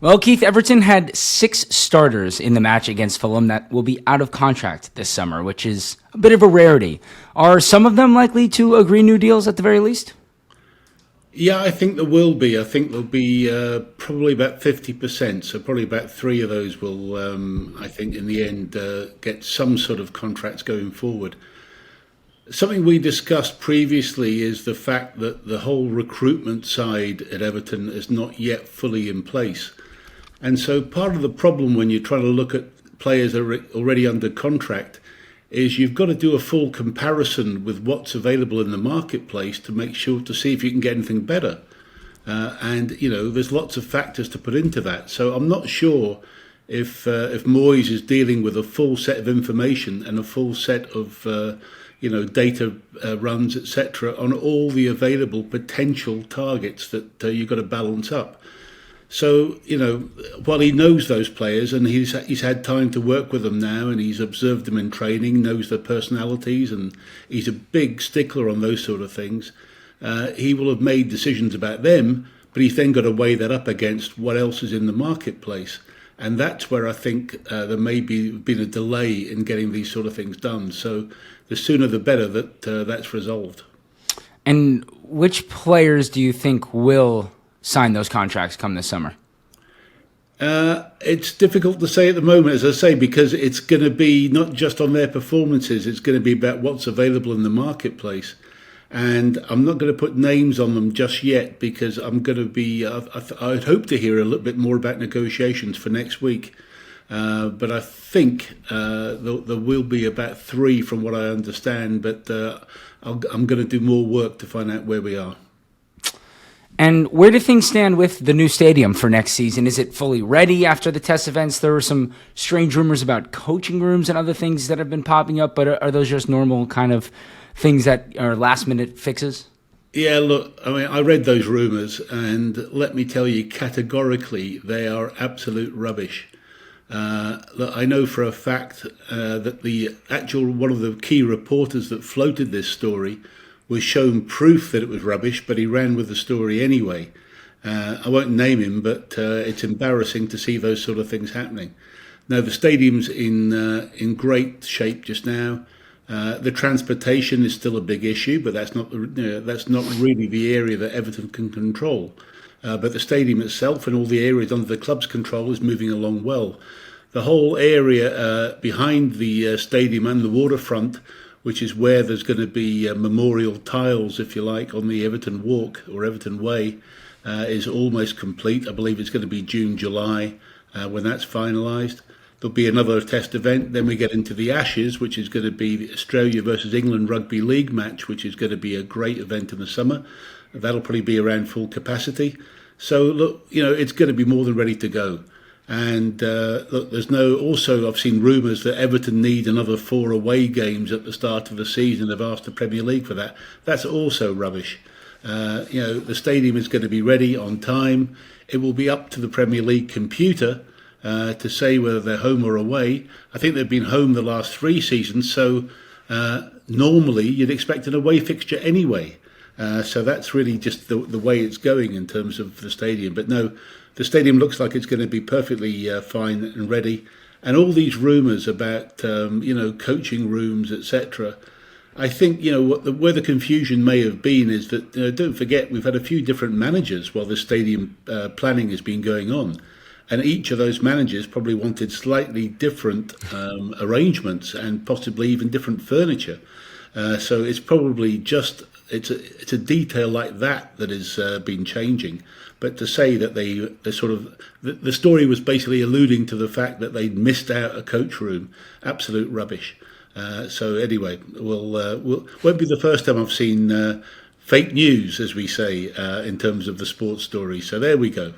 Well, Keith, Everton had 6 starters in the match against Fulham that will be out of contract this summer, which is a bit of a rarity. Are some of them likely to agree new deals at the very least? Yeah, I think there will be. I think there'll be probably about 50%. So probably about three of those will, I think, in the end, get some sort of contracts going forward. Something we discussed previously is the fact that the whole recruitment side at Everton is not yet fully in place. And so part of the problem when you're trying to look at players that are already under contract is you've got to do a full comparison with what's available in the marketplace to make sure to see if you can get anything better. And there's lots of factors to put into that. So I'm not sure if Moyes is dealing with a full set of information and a full set of data runs, etc., on all the available potential targets that you've got to balance up. So, while he knows those players and he's had time to work with them now and he's observed them in training, knows their personalities, and he's a big stickler on those sort of things, he will have made decisions about them, but he's then got to weigh that up against what else is in the marketplace. And that's where I think there may be been a delay in getting these sort of things done. So the sooner the better that that's resolved. And which players do you think will sign those contracts come this summer? It's difficult to say at the moment, as I say, because it's going to be not just on their performances, it's going to be about what's available in the marketplace. And I'm not going to put names on them just yet because I'm going to be, I'd hope to hear a little bit more about negotiations for next week. But I think there will be about three from what I understand, but I'm going to do more work to find out where we are. And where do things stand with the new stadium for next season? Is it fully ready after the test events? There were some strange rumors about coaching rooms and other things that have been popping up, but are those just normal kind of things that are last-minute fixes? Yeah, look, I mean, I read those rumours, and let me tell you categorically, they are absolute rubbish. Look, I know for a fact that the actual one of the key reporters that floated this story was shown proof that it was rubbish, but he ran with the story anyway. I won't name him, but it's embarrassing to see those sort of things happening. Now, the stadium's in great shape just now. The transportation is still a big issue, but that's not really the area that Everton can control. But the stadium itself and all the areas under the club's control is moving along well. The whole area behind the stadium and the waterfront, which is where there's going to be memorial tiles, if you like, on the Everton Walk or Everton Way, is almost complete. I believe it's going to be June, July when that's finalised. There'll be another test event. Then we get into the Ashes, which is going to be the Australia versus England Rugby League match, which is going to be a great event in the summer. That'll probably be around full capacity. So, look, it's going to be more than ready to go. And look, also I've seen rumours that Everton need another 4 away games at the start of the season. They've asked the Premier League for that. That's also rubbish. The stadium is going to be ready on time. It will be up to the Premier League computer to say whether they're home or away. I think they've been home the last 3 seasons, so normally you'd expect an away fixture anyway. So that's really just the way it's going in terms of the stadium. But no, the stadium looks like it's going to be perfectly fine and ready. And all these rumours about, coaching rooms, etc., I think, where the confusion may have been is that, don't forget, we've had a few different managers while the stadium planning has been going on. And each of those managers probably wanted slightly different arrangements and possibly even different furniture. So it's probably just it's a detail like that has been changing. But to say that they sort of the story was basically alluding to the fact that they'd missed out a coach room, absolute rubbish. So anyway, won't be the first time I've seen fake news, as we say, in terms of the sports story. So there we go.